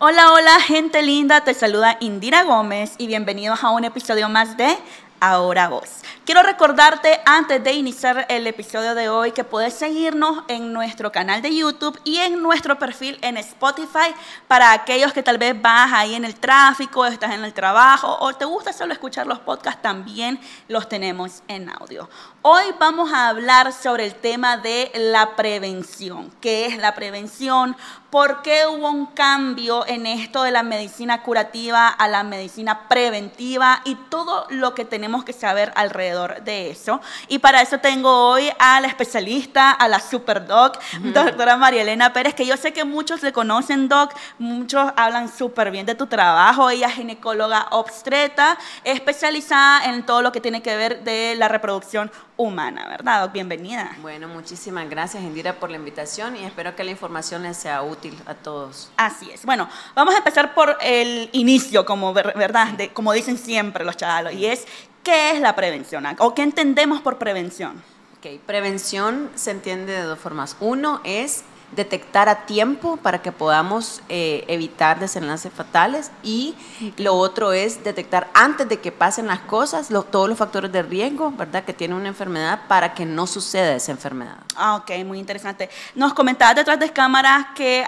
Hola, hola, gente linda, te saluda Indira Gómez y bienvenidos a un episodio más de Ahora Vos. Quiero recordarte antes de iniciar el episodio de hoy que puedes seguirnos en nuestro canal de YouTube y en nuestro perfil en Spotify para aquellos que tal vez vas ahí en el tráfico, estás en el trabajo o te gusta solo escuchar los podcasts, también los tenemos en audio. Hoy vamos a hablar sobre el tema de la prevención. ¿Qué es la prevención? ¿Por qué hubo un cambio en esto de la medicina curativa a la medicina preventiva y todo lo que tenemos que saber alrededor de eso? Y para eso tengo hoy a la especialista, a la super doc, doctora María Elena Pérez, que yo sé que muchos le conocen, doc, muchos hablan súper bien de tu trabajo. Ella es ginecóloga obstetra, especializada en todo lo que tiene que ver de la reproducción humana, ¿verdad, doc? Bienvenida. Bueno, muchísimas gracias, Indira, por la invitación y espero que la información les sea útil a todos. Así es. Bueno, vamos a empezar por el inicio, como, ¿verdad? Como dicen siempre los chavalos, y es, ¿qué es la prevención? ¿O qué entendemos por prevención? Ok, prevención se entiende de dos formas. Uno es detectar a tiempo para que podamos evitar desenlaces fatales, y lo otro es detectar antes de que pasen las cosas, todos los factores de riesgo, ¿verdad?, que tiene una enfermedad para que no suceda esa enfermedad. Ah, ok, muy interesante. Nos comentabas detrás de cámaras que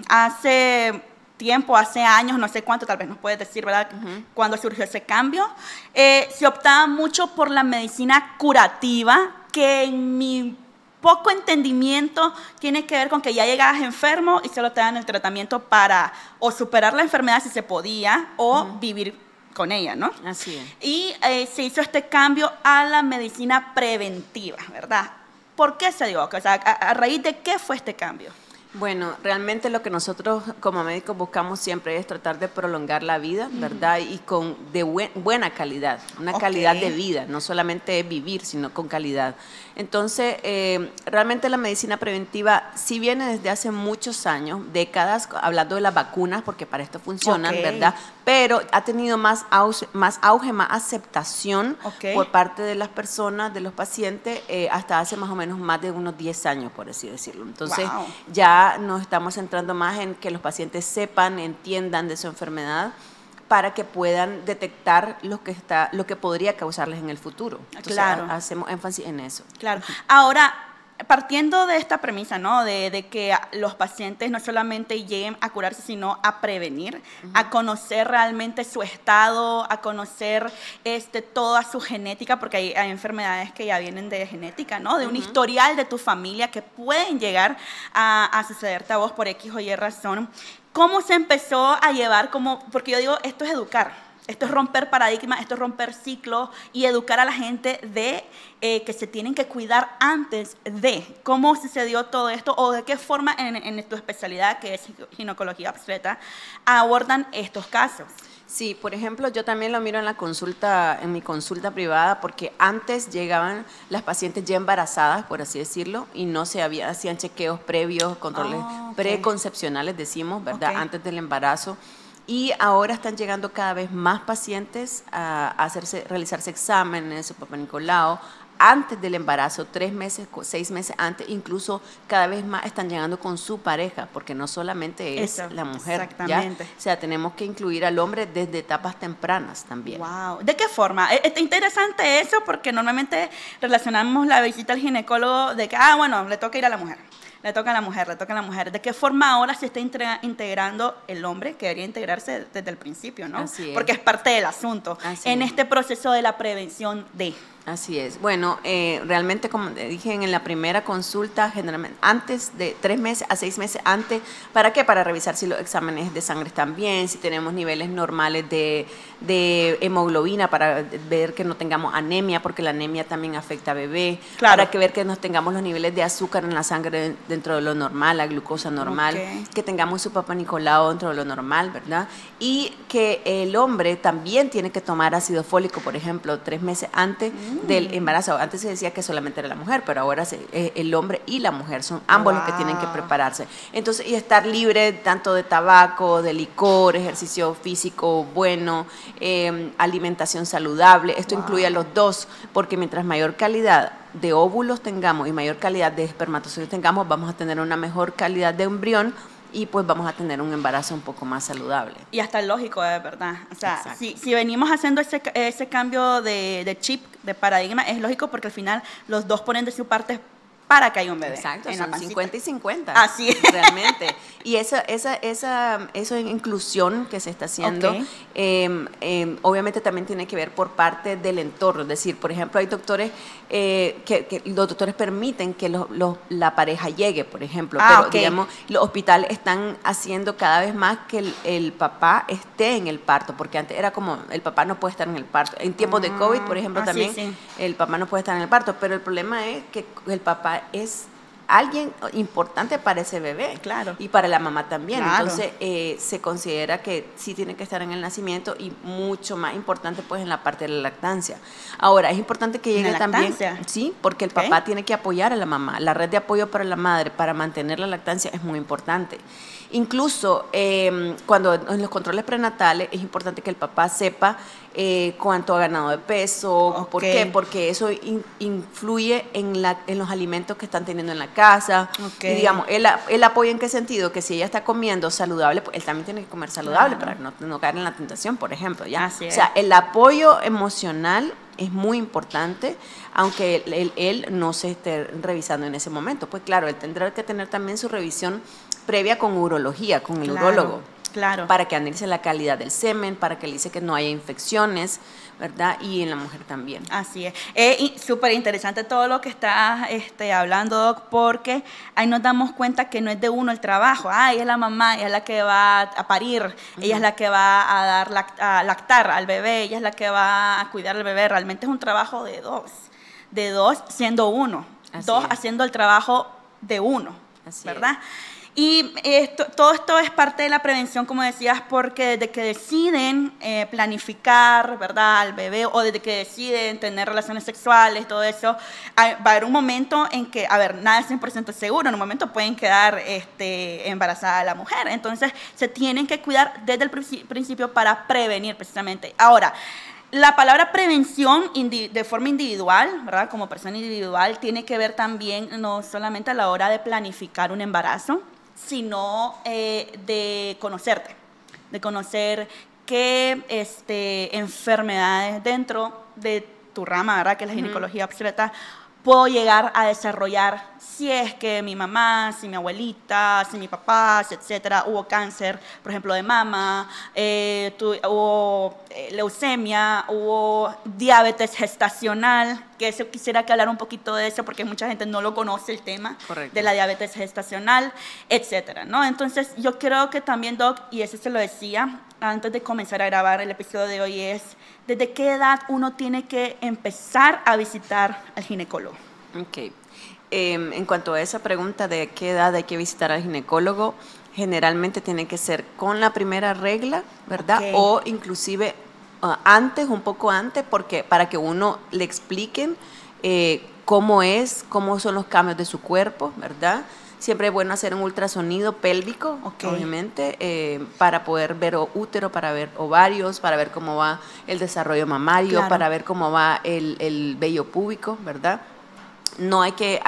hace tiempo, hace años, no sé cuánto, tal vez nos puedes decir, ¿verdad?, cuando surgió ese cambio, se optaba mucho por la medicina curativa, que en mi poco entendimiento tiene que ver con que ya llegabas enfermo y solo te dan el tratamiento para o superar la enfermedad si se podía o vivir con ella, ¿no? Así es. Y se hizo este cambio a la medicina preventiva, ¿verdad? ¿Por qué se dio? O sea, ¿a raíz de qué fue este cambio? Bueno, realmente lo que nosotros como médicos buscamos siempre es tratar de prolongar la vida, ¿verdad? Y de buena calidad, una calidad de vida, no solamente vivir, sino con calidad. Entonces, realmente la medicina preventiva sí viene desde hace muchos años, décadas, hablando de las vacunas, porque para esto funcionan, ¿verdad? Pero ha tenido más auge, más aceptación por parte de las personas, de los pacientes, hasta hace más de unos 10 años, por así decirlo. Entonces, ya nos estamos centrando más en que los pacientes sepan, entiendan de su enfermedad para que puedan detectar lo que podría causarles en el futuro. Entonces, hacemos énfasis en eso. Claro. Ahora, partiendo de esta premisa, ¿no?, de que los pacientes no solamente lleguen a curarse, sino a prevenir, a conocer realmente su estado, a conocer toda su genética, porque hay enfermedades que ya vienen de genética, ¿no?, de un historial de tu familia que pueden llegar a sucederte a vos por X o Y razón. ¿Cómo se empezó a llevar? Porque yo digo, esto es educar. Esto es romper paradigmas, esto es romper ciclos y educar a la gente de que se tienen que cuidar antes de. ¿Cómo sucedió todo esto o de qué forma en tu especialidad, que es ginecología obstetra, abordan estos casos? Sí, por ejemplo, yo también lo miro en mi consulta privada, porque antes llegaban las pacientes ya embarazadas, por así decirlo, y no hacían chequeos previos, controles preconcepcionales, decimos, ¿verdad?, antes del embarazo. Y ahora están llegando cada vez más pacientes a realizarse exámenes, su Papá Nicolau, antes del embarazo, 3 meses, 6 meses antes, incluso cada vez más están llegando con su pareja, porque no solamente es la mujer. Exactamente. ¿Ya? O sea, tenemos que incluir al hombre desde etapas tempranas también. Wow. ¿De qué forma? Es interesante eso, porque normalmente relacionamos la visita al ginecólogo de que, bueno, le toca ir a la mujer. Le toca a la mujer, le toca a la mujer. ¿De qué forma ahora se está integrando el hombre, que debería integrarse desde el principio, ¿no? Así es. Porque es parte del asunto en este proceso de la prevención de... Así es. Bueno, realmente, como te dije en la primera consulta, generalmente antes de 3 meses a 6 meses antes, ¿para qué? Para revisar si los exámenes de sangre están bien, si tenemos niveles normales de hemoglobina, para ver que no tengamos anemia, porque la anemia también afecta a bebé, para ver que no tengamos los niveles de azúcar en la sangre dentro de lo normal, la glucosa normal, que tengamos su Papá Nicolau dentro de lo normal, ¿verdad? Y que el hombre también tiene que tomar ácido fólico, por ejemplo, 3 meses antes del embarazo. Antes se decía que solamente era la mujer, pero ahora el hombre y la mujer son ambos los que tienen que prepararse. Entonces, y estar libre tanto de tabaco, de licor, ejercicio físico bueno, alimentación saludable. Esto incluye a los dos, porque mientras mayor calidad de óvulos tengamos y mayor calidad de espermatozoides tengamos, vamos a tener una mejor calidad de embrión y pues vamos a tener un embarazo un poco más saludable. Y hasta lógico, de verdad. O sea, si venimos haciendo ese cambio de chip, de paradigma, es lógico porque al final los dos ponen de su parte para que haya un bebé. Exacto, son 50 y 50. Así es. Realmente. Y esa inclusión que se está haciendo, obviamente también tiene que ver por parte del entorno. Es decir, por ejemplo, hay doctores que los doctores permiten que la pareja llegue, por ejemplo. Pero, digamos, los hospitales están haciendo cada vez más que el papá esté en el parto, porque antes era como, el papá no puede estar en el parto. En tiempos de COVID, por ejemplo, también el papá no puede estar en el parto, pero el problema es que el papá es alguien importante para ese bebé, claro, y para la mamá también. Claro. Entonces se considera que sí tiene que estar en el nacimiento y mucho más importante pues en la parte de la lactancia. Ahora, es importante que llegue también, sí, porque el papá tiene que apoyar a la mamá. La red de apoyo para la madre, para mantener la lactancia, es muy importante. Incluso cuando en los controles prenatales es importante que el papá sepa cuánto ha ganado de peso. ¿Por qué? Porque eso influye en los alimentos que están teniendo en la casa. Y digamos, él apoya en qué sentido, que si ella está comiendo saludable, pues él también tiene que comer saludable para no caer en la tentación, por ejemplo. ¿ya? O sea, el apoyo emocional es muy importante, aunque él no se esté revisando en ese momento. Pues claro, él tendrá que tener también su revisión previa con urología, con el urólogo. Claro. Para que analice la calidad del semen, para que le dice que no haya infecciones, ¿verdad? Y en la mujer también. Así es. Es súper interesante todo lo que estás hablando, Doc, porque ahí nos damos cuenta que no es de uno el trabajo. Ella es la mamá, ella es la que va a parir, ella es la que va a dar a lactar al bebé, ella es la que va a cuidar al bebé. Realmente es un trabajo de dos siendo uno, dos haciendo el trabajo de uno, ¿verdad? Y todo esto es parte de la prevención, como decías, porque desde que deciden planificar, ¿verdad?, al bebé, o desde que deciden tener relaciones sexuales, todo eso, va a haber un momento en que, nada es 100% seguro, en un momento pueden quedar embarazada la mujer. Entonces, se tienen que cuidar desde el principio para prevenir precisamente. Ahora, la palabra prevención de forma individual, ¿verdad?, como persona individual, tiene que ver también no solamente a la hora de planificar un embarazo, sino de conocerte, de conocer qué enfermedades dentro de tu rama, ¿verdad?, que es la ginecología obstetra, puedo llegar a desarrollar si es que mi mamá, si mi abuelita, si mi papá, etcétera, hubo cáncer, por ejemplo, de mama, hubo leucemia, hubo diabetes gestacional, que eso quisiera que hablar un poquito de eso porque mucha gente no lo conoce el tema de la diabetes gestacional, etcétera, ¿no? Entonces, yo creo que también, Doc, y eso se lo decía antes de comenzar a grabar el episodio de hoy, es ¿desde qué edad uno tiene que empezar a visitar al ginecólogo? Ok. En cuanto a esa pregunta de qué edad hay que visitar al ginecólogo, generalmente tiene que ser con la primera regla, ¿verdad? O inclusive un poco antes, porque para que uno le expliquen cómo son los cambios de su cuerpo, ¿verdad? Siempre es bueno hacer un ultrasonido pélvico, obviamente, para poder ver útero, para ver ovarios, para ver cómo va el desarrollo mamario, para ver cómo va el vello púbico, ¿verdad? No hay que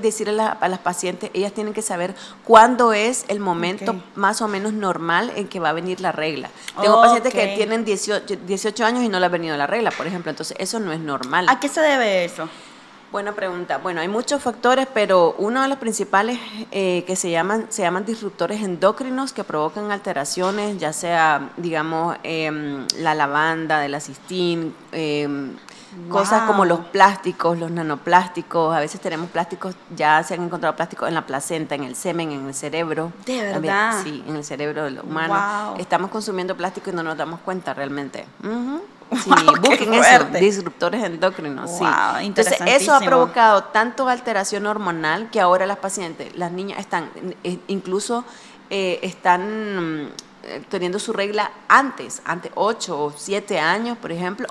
decirle a las pacientes, ellas tienen que saber cuándo es el momento más o menos normal en que va a venir la regla. Tengo pacientes que tienen 18 años y no le ha venido la regla, por ejemplo, entonces eso no es normal. ¿A qué se debe eso? Buena pregunta. Bueno, hay muchos factores, pero uno de los principales que se llaman disruptores endocrinos que provocan alteraciones, ya sea, digamos, la lavanda, de la cistín, cosas como los plásticos, los nanoplásticos. A veces tenemos plásticos, ya se han encontrado plásticos en la placenta, en el semen, en el cerebro. ¿De verdad? También, sí, en el cerebro del humano. Estamos consumiendo plástico y no nos damos cuenta realmente. Sí, busquen eso, disruptores endocrinos. Sí. Entonces, eso ha provocado tanto alteración hormonal que ahora las pacientes, las niñas están, incluso están teniendo su regla antes 8 o 7 años, por ejemplo.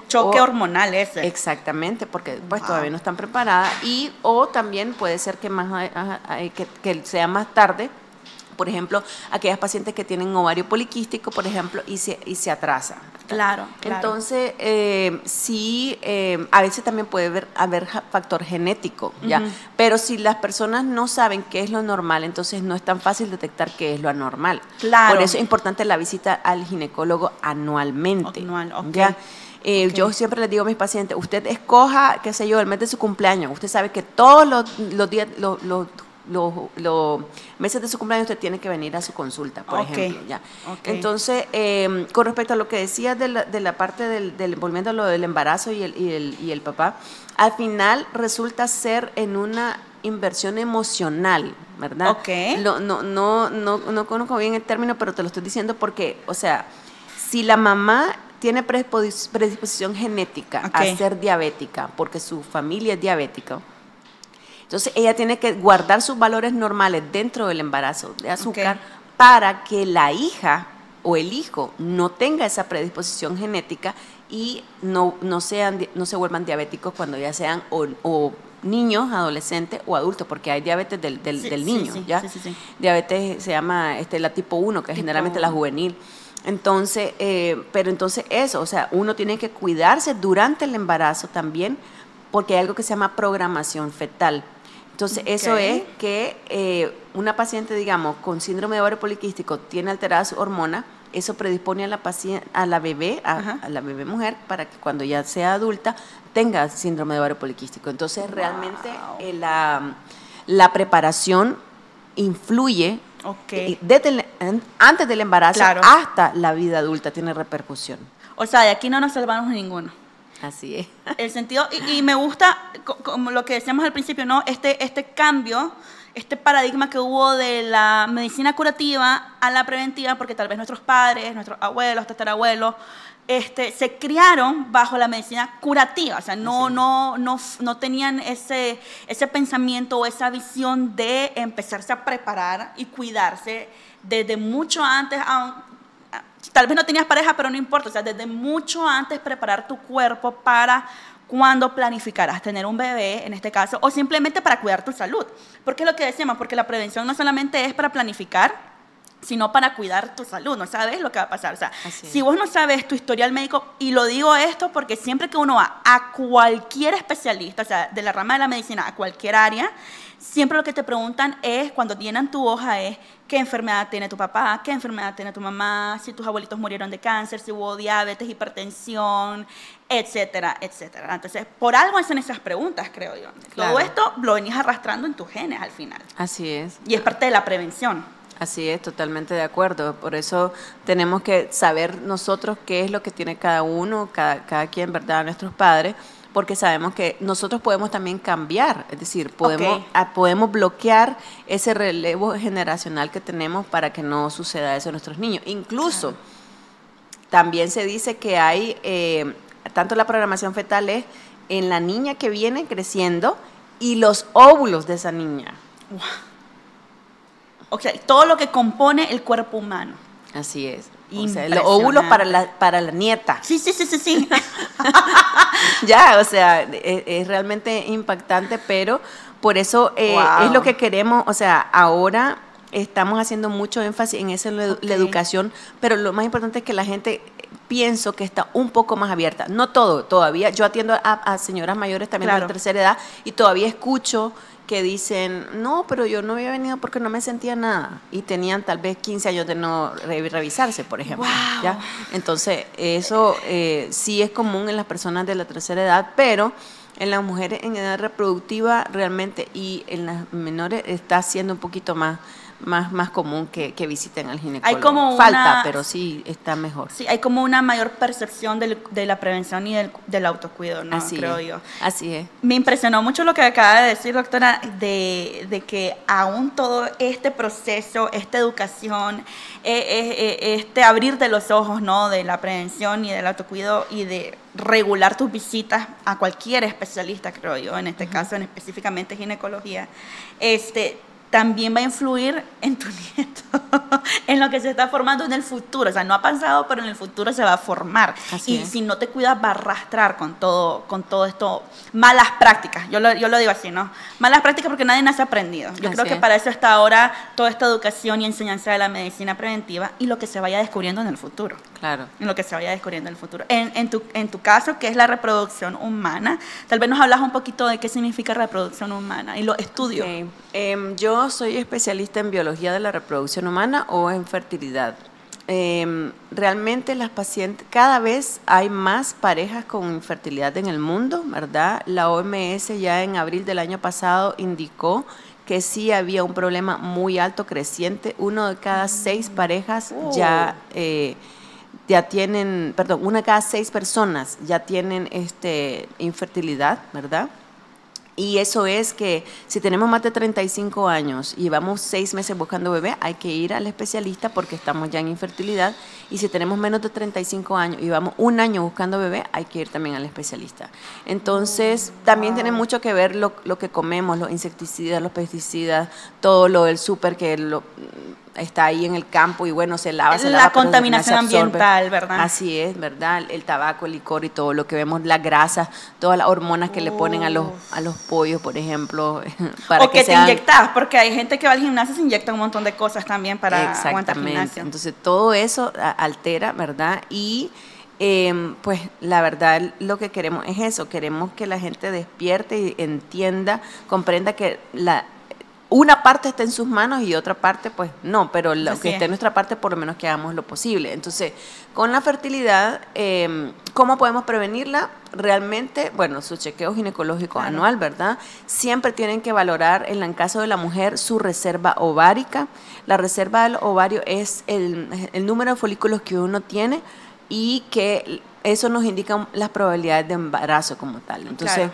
Choque hormonal ese. Exactamente, porque pues todavía no están preparadas. O también puede ser que sea más tarde, Por ejemplo, aquellas pacientes que tienen ovario poliquístico, por ejemplo, y se atrasa. Claro. Entonces, sí, a veces también puede haber factor genético, ¿ya? Pero si las personas no saben qué es lo normal, entonces no es tan fácil detectar qué es lo anormal. Claro. Por eso es importante la visita al ginecólogo anualmente. ¿Ya? Yo siempre les digo a mis pacientes, usted escoja, qué sé yo, el mes de su cumpleaños. Usted sabe que todos los días, los meses de su cumpleaños usted tiene que venir a su consulta, por ejemplo. ¿Ya? Entonces, con respecto a lo que decías de la parte del volviendo a lo del embarazo y el papá, al final resulta ser en una inversión emocional, ¿verdad? No conozco bien el término, pero te lo estoy diciendo porque, o sea, si la mamá tiene predisposición genética a ser diabética, porque su familia es diabética, entonces ella tiene que guardar sus valores normales dentro del embarazo de azúcar para que la hija o el hijo no tenga esa predisposición genética y no se vuelvan diabéticos cuando ya sean o niños, adolescentes o adultos, porque hay diabetes del niño, ¿ya? Sí. Diabetes se llama la tipo 1, que es generalmente la juvenil. Entonces, pero entonces eso, o sea, uno tiene que cuidarse durante el embarazo también, porque hay algo que se llama programación fetal. Entonces, eso es que una paciente, digamos, con síndrome de ovario poliquístico tiene alterada su hormona, eso predispone a la bebé mujer para que cuando ya sea adulta tenga síndrome de ovario poliquístico. Entonces, realmente la preparación influye desde antes del embarazo hasta la vida adulta, tiene repercusión. O sea, de aquí no nos salvamos ninguno. Así es. El sentido, y me gusta, como lo que decíamos al principio, ¿no? Este cambio, este paradigma que hubo de la medicina curativa a la preventiva, porque tal vez nuestros padres, nuestros abuelos, tatarabuelos, se criaron bajo la medicina curativa, o sea, no tenían ese pensamiento o esa visión de empezarse a preparar y cuidarse desde mucho antes. Tal vez no tenías pareja, pero no importa, o sea, desde mucho antes preparar tu cuerpo para cuando planificarás tener un bebé, en este caso, o simplemente para cuidar tu salud. Porque es lo que decíamos, porque la prevención no solamente es para planificar, sino para cuidar tu salud, no sabes lo que va a pasar. O sea, si vos no sabes tu historial médico, y lo digo esto porque siempre que uno va a cualquier especialista, o sea, de la rama de la medicina a cualquier área, siempre lo que te preguntan es, cuando llenan tu hoja, es qué enfermedad tiene tu papá, qué enfermedad tiene tu mamá, si tus abuelitos murieron de cáncer, si hubo diabetes, hipertensión, etcétera, etcétera. Entonces, por algo hacen esas preguntas, creo yo. Claro. Todo esto lo venís arrastrando en tus genes al final. Así es. Y es parte de la prevención. Así es, totalmente de acuerdo. Por eso tenemos que saber nosotros qué es lo que tiene cada uno, cada quien, ¿verdad? Nuestros padres, porque sabemos que nosotros podemos también cambiar, es decir, podemos bloquear ese relevo generacional que tenemos para que no suceda eso a nuestros niños. Incluso, también se dice que hay, tanto la programación fetal es en la niña que viene creciendo y los óvulos de esa niña. Wow. O sea, todo lo que compone el cuerpo humano. Así es. O sea, los óvulos para la nieta. Sí. Ya, o sea, es realmente impactante, pero por eso es lo que queremos. O sea, ahora estamos haciendo mucho énfasis en eso, la educación, pero lo más importante es que la gente, pienso que está un poco más abierta. No todo, todavía. Yo atiendo a señoras mayores también de la tercera edad y todavía escucho que dicen, no, pero yo no había venido porque no me sentía nada. Y tenían tal vez 15 años de no revisarse, por ejemplo. Wow. ¿Ya? Entonces, eso sí es común en las personas de la tercera edad, pero en las mujeres en edad reproductiva realmente y en las menores está siendo un poquito más común que visiten al ginecólogo. Hay como pero sí está mejor. Sí, hay como una mayor percepción de la prevención y del autocuidado, ¿no? Creo yo. Así es. Me impresionó mucho lo que acaba de decir, doctora, de que aún todo este proceso, esta educación, este abrir de los ojos, ¿no? De la prevención y del autocuidado y de regular tus visitas a cualquier especialista, creo yo, en este caso, específicamente ginecología, también va a influir en tu nieto, en lo que se está formando en el futuro. O sea, no ha pasado, pero en el futuro se va a formar. Así y es. si no te cuidas, va a arrastrar con todo esto, malas prácticas. Yo lo digo así, ¿no? Malas prácticas porque nadie nace aprendido. Yo creo que para eso está ahora toda esta educación y enseñanza de la medicina preventiva y lo que se vaya descubriendo en el futuro. Claro. En lo que se vaya descubriendo en el futuro. En tu caso, que es la reproducción humana, tal vez nos hablas un poquito de qué significa reproducción humana y los estudios. Okay. Yo soy especialista en biología de la reproducción humana o en fertilidad. Realmente las pacientes, cada vez hay más parejas con infertilidad en el mundo, ¿verdad? La OMS ya en abril del año pasado indicó que sí había un problema muy alto, creciente. 1 de cada 6 parejas ya tienen, perdón, 1 de cada 6 personas ya tienen infertilidad, ¿verdad? Y eso es que si tenemos más de 35 años y llevamos 6 meses buscando bebé, hay que ir al especialista porque estamos ya en infertilidad. Y si tenemos menos de 35 años y llevamos 1 año buscando bebé, hay que ir también al especialista. Entonces, también tiene mucho que ver lo que comemos, los insecticidas, los pesticidas, todo lo del súper que está ahí en el campo y bueno, se lava, la contaminación ambiental, ¿verdad? Así es, ¿verdad? El tabaco, el licor y todo lo que vemos, las grasas, todas las hormonas que le ponen a los pollos, por ejemplo, para o que te inyectas, porque hay gente que va al gimnasio y se inyecta un montón de cosas también para aguantar el gimnasio. Entonces todo eso altera, ¿verdad? Y pues la verdad lo que queremos es eso, queremos que la gente despierte y entienda, comprenda que una parte está en sus manos y otra parte pues no, pero lo que esté en nuestra parte por lo menos que hagamos lo posible. Entonces, con la fertilidad, ¿cómo podemos prevenirla? Realmente, bueno, su chequeo ginecológico anual, ¿verdad? Siempre tienen que valorar, en el caso de la mujer, su reserva ovárica. La reserva del ovario es el número de folículos que uno tiene y que eso nos indica las probabilidades de embarazo como tal. Entonces,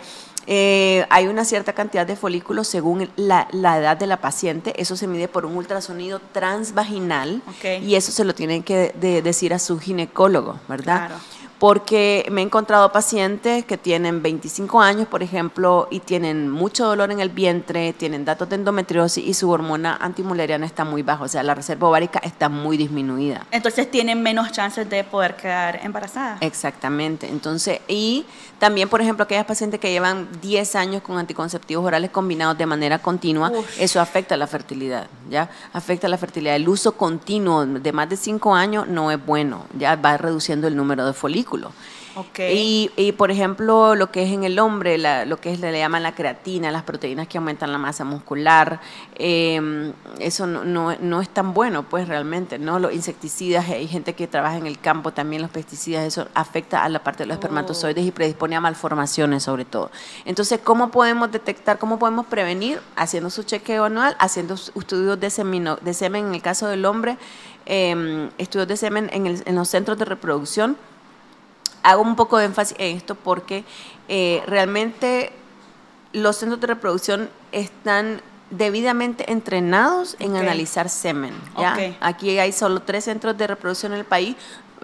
hay una cierta cantidad de folículos según la edad de la paciente. Eso se mide por un ultrasonido transvaginal y eso se lo tienen que decir a su ginecólogo, ¿verdad? Claro. Porque me he encontrado pacientes que tienen 25 años, por ejemplo, y tienen mucho dolor en el vientre, tienen datos de endometriosis y su hormona antimuleriana está muy baja, o sea, la reserva ovárica está muy disminuida. Entonces tienen menos chances de poder quedar embarazadas. Exactamente. Entonces, y también, por ejemplo, aquellas pacientes que llevan 10 años con anticonceptivos orales combinados de manera continua, eso afecta la fertilidad, ¿ya? Afecta la fertilidad. El uso continuo de más de 5 años no es bueno, ya va reduciendo el número de folículos. Y por ejemplo, lo que es en el hombre, lo que le llaman la creatina, las proteínas que aumentan la masa muscular, eso no es tan bueno, pues realmente, ¿no? Los insecticidas, hay gente que trabaja en el campo también, los pesticidas, eso afecta a la parte de los espermatozoides y predispone a malformaciones sobre todo. Entonces, ¿cómo podemos detectar, cómo podemos prevenir? Haciendo su chequeo anual, haciendo estudios de semen en el caso del hombre, estudios de semen en los centros de reproducción. Hago un poco de énfasis en esto porque realmente los centros de reproducción están debidamente entrenados en analizar semen, ¿ya? Aquí hay solo 3 centros de reproducción en el país.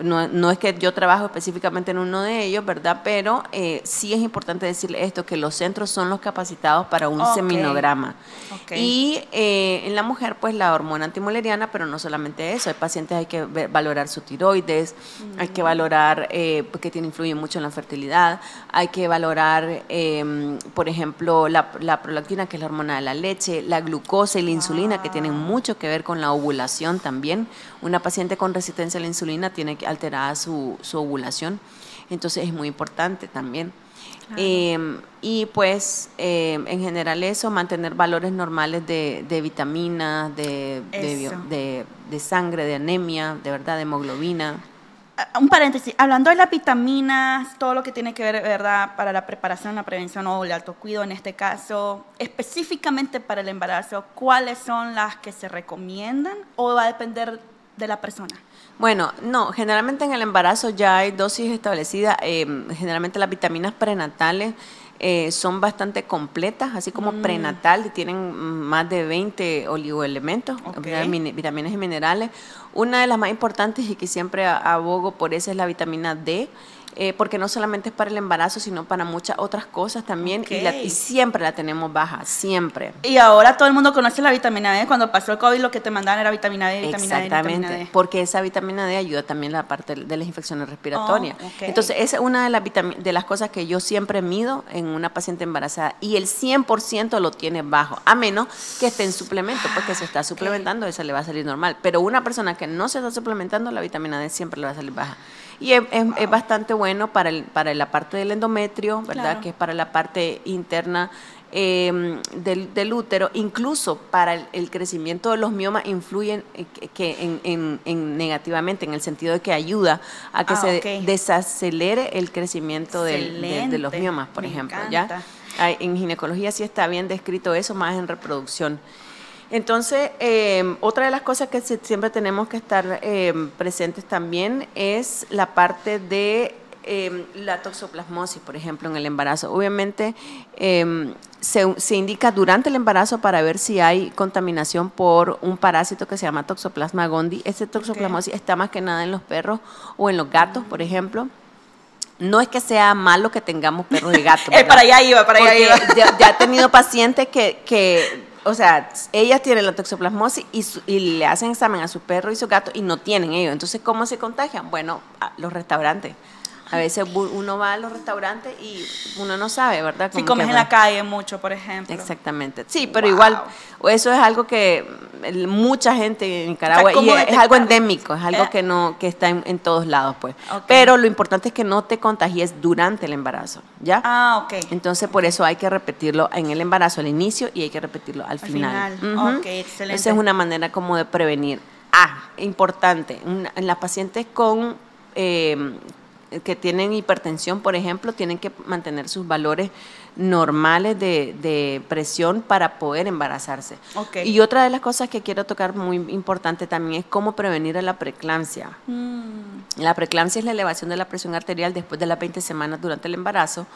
No es que yo trabajo específicamente en uno de ellos, ¿verdad? Pero sí es importante decirle esto, que los centros son los capacitados para un seminograma. Y en la mujer, pues la hormona antimuleriana, pero no solamente eso, hay pacientes, hay que valorar su tiroides, hay que valorar, porque influye mucho en la fertilidad, hay que valorar, por ejemplo, la prolactina, que es la hormona de la leche, la glucosa y la insulina, que tienen mucho que ver con la ovulación también. Una paciente con resistencia a la insulina tiene que alterar su ovulación, entonces es muy importante también. Claro. Y pues en general eso, mantener valores normales de vitaminas, de sangre, de anemia, de verdad, de hemoglobina. Un paréntesis, hablando de las vitaminas, todo lo que tiene que ver, ¿verdad?, para la preparación, la prevención o el autocuido en este caso, específicamente para el embarazo, ¿cuáles son las que se recomiendan o va a depender de la persona? Bueno, no, generalmente en el embarazo ya hay dosis establecidas, generalmente las vitaminas prenatales son bastante completas, así como prenatal, tienen más de 20 oligoelementos, vitaminas y minerales. Una de las más importantes y que siempre abogo por eso es la vitamina D. porque no solamente es para el embarazo, sino para muchas otras cosas también, Okay. y siempre la tenemos baja, siempre. Y ahora todo el mundo conoce la vitamina D. Cuando pasó el COVID, lo que te mandaban era vitamina D, vitamina D, Exactamente, vitamina D. porque esa vitamina D ayuda también a la parte de las infecciones respiratorias. Oh, ok. Entonces, esa es una de las cosas que yo siempre mido en una paciente embarazada, y el 100% lo tiene bajo, a menos que esté en suplemento, porque se está suplementando, esa le va a salir normal. Pero una persona que no se está suplementando, la vitamina D siempre le va a salir baja. Y es bastante bueno para la parte del endometrio, ¿verdad? Claro. Que es para la parte interna del útero, incluso para el crecimiento de los miomas influyen negativamente, en el sentido de que ayuda a que se ok. desacelere el crecimiento de los Excelente, miomas, por me ejemplo. encanta. ¿Ya? En ginecología sí está bien descrito eso, más en reproducción. Entonces, otra de las cosas que siempre tenemos que estar presentes también es la parte de la toxoplasmosis, por ejemplo, en el embarazo. Obviamente, se indica durante el embarazo para ver si hay contaminación por un parásito que se llama Toxoplasma gondii. Este toxoplasmosis está más que nada en los perros o en los gatos, por ejemplo. No es que sea malo que tengamos perros y gatos. Para allá iba, para allá iba. Ya he tenido pacientes que, o sea, ellas tienen la toxoplasmosis y le hacen examen a su perro y su gato y no tienen ellos. Entonces, ¿cómo se contagian? Bueno, a los restaurantes. A veces uno va a los restaurantes y uno no sabe, ¿verdad? Si comes en la calle mucho, por ejemplo. Exactamente. Sí, pero igual, eso es algo que mucha gente en Nicaragua, O sea, y es algo endémico, es algo que está en todos lados, pues. Okay. Pero lo importante es que no te contagies durante el embarazo, ¿ya? Ok. Entonces, por eso hay que repetirlo en el embarazo, al inicio, y hay que repetirlo al final. Ok, excelente. Esa es una manera como de prevenir. Importante, en las pacientes con que tienen hipertensión, por ejemplo, tienen que mantener sus valores normales de presión para poder embarazarse. Okay. Y otra de las cosas que quiero tocar muy importante también es cómo prevenir a la preeclampsia. La preeclampsia es la elevación de la presión arterial después de las 20 semanas durante el embarazo,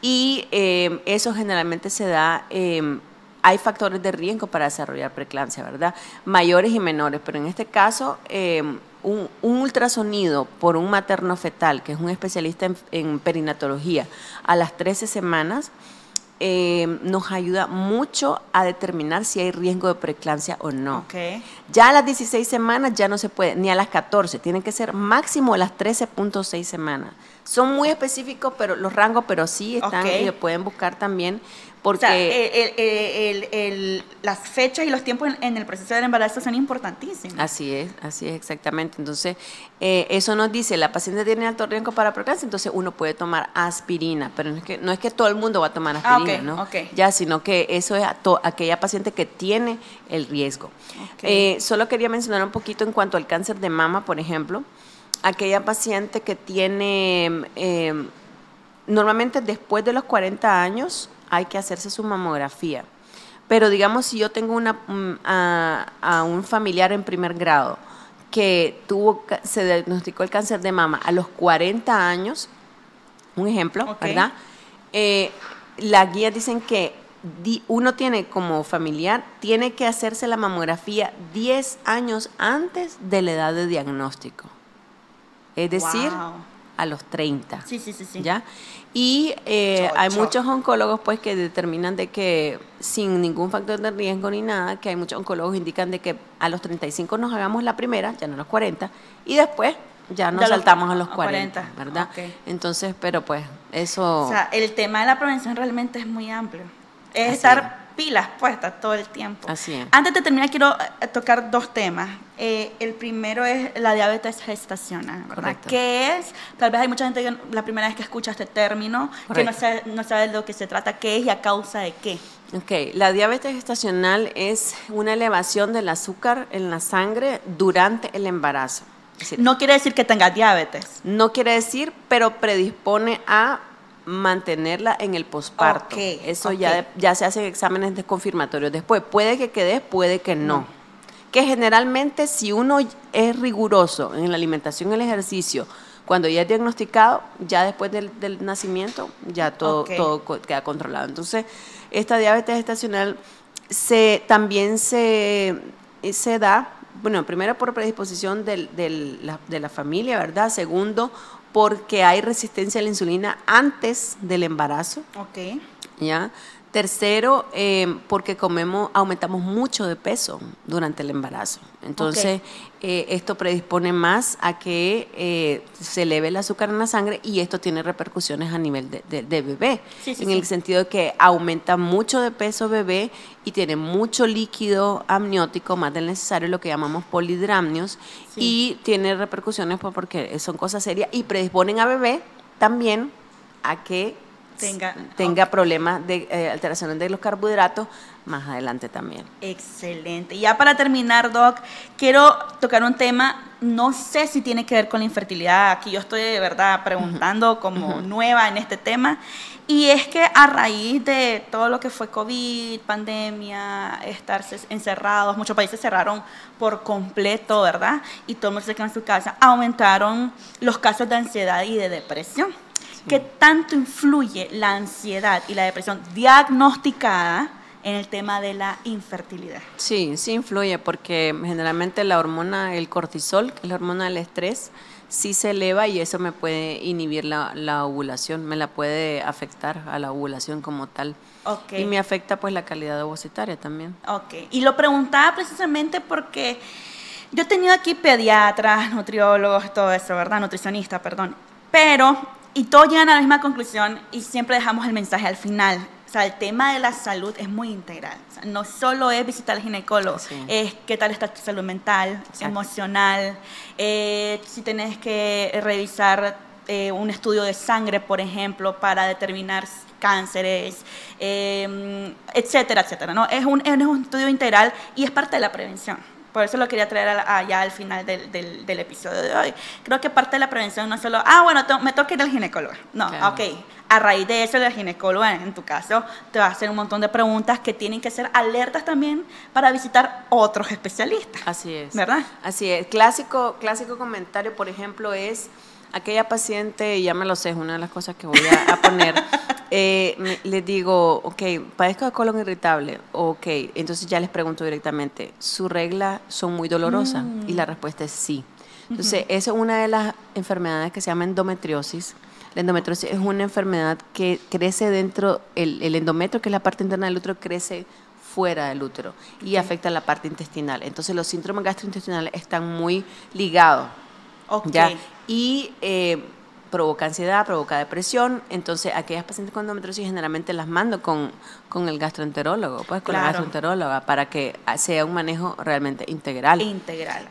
y eso generalmente se da... hay factores de riesgo para desarrollar preeclampsia, ¿verdad? Mayores y menores, pero en este caso, un ultrasonido por un materno fetal, que es un especialista en perinatología, a las 13 semanas, nos ayuda mucho a determinar si hay riesgo de preeclampsia o no. Okay. Ya a las 16 semanas ya no se puede, ni a las 14, tienen que ser máximo a las 13.6 semanas. Son muy específicos pero los rangos, pero sí están, y lo pueden buscar también. Porque, o sea, las fechas y los tiempos en el proceso del embarazo son importantísimos. Así es, exactamente. Entonces, eso nos dice, la paciente tiene alto riesgo para preeclampsia, entonces uno puede tomar aspirina, pero no es que todo el mundo va a tomar aspirina, okay, ¿no? Okay. Ya, sino que eso es aquella paciente que tiene el riesgo. Okay. Solo quería mencionar un poquito en cuanto al cáncer de mama, por ejemplo, aquella paciente que tiene, normalmente después de los 40 años, hay que hacerse su mamografía. Pero digamos, si yo tengo a un familiar en primer grado que se diagnosticó el cáncer de mama a los 40 años, un ejemplo, ¿verdad? Las guías dicen que uno tiene como familiar, tiene que hacerse la mamografía 10 años antes de la edad de diagnóstico. Es decir, a los 30. Sí. ¿Ya? Y hay muchos oncólogos pues que determinan de que sin ningún factor de riesgo ni nada, que hay muchos oncólogos que indican de que a los 35 nos hagamos la primera, ya no a los 40, y después ya nos saltamos a los 40, ¿verdad? Okay. Entonces, pero pues eso... O sea, el tema de la prevención realmente es muy amplio. Es estar pilas puestas todo el tiempo. Así es. Antes de terminar, quiero tocar dos temas. El primero es la diabetes gestacional, ¿verdad? Correcto. ¿Qué es? Tal vez hay mucha gente que la primera vez que escucha este término, correcto, que no sabe de lo que se trata, qué es y a causa de qué. Ok, la diabetes gestacional es una elevación del azúcar en la sangre durante el embarazo. Es decir, no quiere decir que tengas diabetes. No quiere decir, pero predispone a mantenerla en el posparto. Eso ya se hacen exámenes de confirmatorios después. Puede que quede, puede que no. Que generalmente si uno es riguroso en la alimentación y el ejercicio, cuando ya es diagnosticado, ya después del nacimiento, ya todo queda controlado. Entonces, esta diabetes gestacional también se da, bueno, primero por predisposición de la familia, ¿verdad? Segundo, porque hay resistencia a la insulina antes del embarazo. Ok. ¿Ya? Tercero, porque aumentamos mucho de peso durante el embarazo. Entonces, esto predispone más a que se eleve el azúcar en la sangre y esto tiene repercusiones a nivel de bebé. Sí, en el sentido de que aumenta mucho de peso bebé y tiene mucho líquido amniótico, más del necesario, lo que llamamos polidramnios, y tiene repercusiones porque son cosas serias y predisponen a bebé también a que tenga problemas de alteraciones de los carbohidratos más adelante también. Excelente. Ya para terminar, Doc, quiero tocar un tema, no sé si tiene que ver con la infertilidad, aquí yo estoy de verdad preguntando como nueva en este tema, y es que a raíz de todo lo que fue COVID, pandemia, estarse encerrados, muchos países cerraron por completo, ¿verdad? Y todo el mundo se quedó en su casa, aumentaron los casos de ansiedad y de depresión. ¿Qué tanto influye la ansiedad y la depresión diagnosticada en el tema de la infertilidad? Sí, sí influye porque generalmente la hormona, el cortisol, que es la hormona del estrés, sí se eleva y eso me puede inhibir la ovulación, me la puede afectar a la ovulación como tal. Y me afecta pues la calidad ovocitaria también. Y lo preguntaba precisamente porque yo he tenido aquí pediatras, nutriólogos, todo eso, ¿verdad? Nutricionistas, perdón. Y todos llegan a la misma conclusión y siempre dejamos el mensaje al final. O sea, el tema de la salud es muy integral. O sea, no solo es visitar al ginecólogo, es qué tal está tu salud mental, emocional, si tenés que revisar un estudio de sangre, por ejemplo, para determinar cánceres, etcétera, etcétera, ¿no? Es un estudio integral y es parte de la prevención. Por eso lo quería traer allá al final del episodio de hoy. Creo que parte de la prevención no es solo, bueno, me toca ir al ginecólogo. No, claro. A raíz de eso, el ginecólogo, en tu caso, te va a hacer un montón de preguntas que tienen que ser alertas también para visitar otros especialistas. Así es. ¿Verdad? Así es. Clásico comentario, por ejemplo, es aquella paciente, y ya me lo sé, es una de las cosas que voy a poner. Les digo, padezco de colon irritable, entonces ya les pregunto directamente, ¿su regla son muy dolorosas? Y la respuesta es sí. Entonces, esa es una de las enfermedades que se llama endometriosis. La endometriosis es una enfermedad que crece dentro, el endometrio, que es la parte interna del útero, crece fuera del útero y afecta la parte intestinal. Entonces, los síndromes gastrointestinales están muy ligados. ¿Ya? Y provoca ansiedad, provoca depresión. Entonces, aquellas pacientes con endometriosis generalmente las mando con el gastroenterólogo, pues con la gastroenteróloga, para que sea un manejo realmente integral.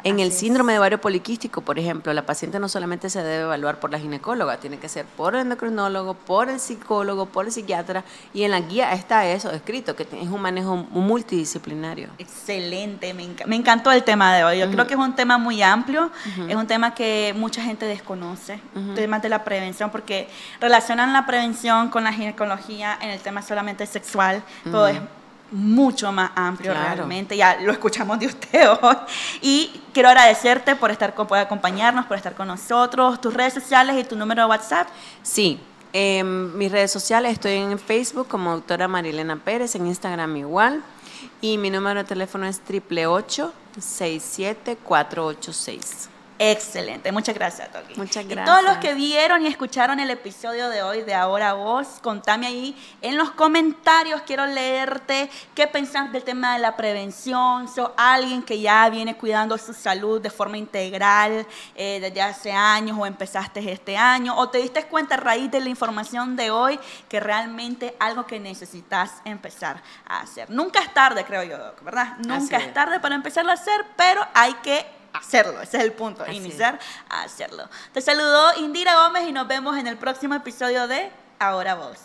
En el síndrome de ovario poliquístico, por ejemplo, la paciente no solamente se debe evaluar por la ginecóloga, tiene que ser por el endocrinólogo, por el psicólogo, por el psiquiatra, y en la guía está eso escrito, que es un manejo multidisciplinario. Excelente, me encantó el tema de hoy. Yo creo que es un tema muy amplio, es un tema que mucha gente desconoce, temas de la prevención, porque relacionan la prevención con la ginecología en el tema solamente sexual, pero es mucho más amplio realmente, ya lo escuchamos de usted hoy, y quiero agradecerte por acompañarnos, por estar con nosotros, tus redes sociales y tu número de WhatsApp. Sí, mis redes sociales, estoy en Facebook como doctora Marilena Pérez, en Instagram igual, y mi número de teléfono es 888-67-486. Excelente, muchas gracias, Toki. Muchas gracias. Y todos los que vieron y escucharon el episodio de hoy de Ahora Vos, contame ahí en los comentarios, quiero leerte qué pensás del tema de la prevención. ¿Sos alguien que ya viene cuidando su salud de forma integral desde hace años o empezaste este año? ¿O te diste cuenta a raíz de la información de hoy que realmente algo que necesitas empezar a hacer? Nunca es tarde, creo yo, Doc, ¿verdad? Nunca es tarde para empezarlo a hacer, pero hay que hacerlo, ese es el punto, iniciar a hacerlo. Te saludó Indira Gómez y nos vemos en el próximo episodio de Ahora Vos.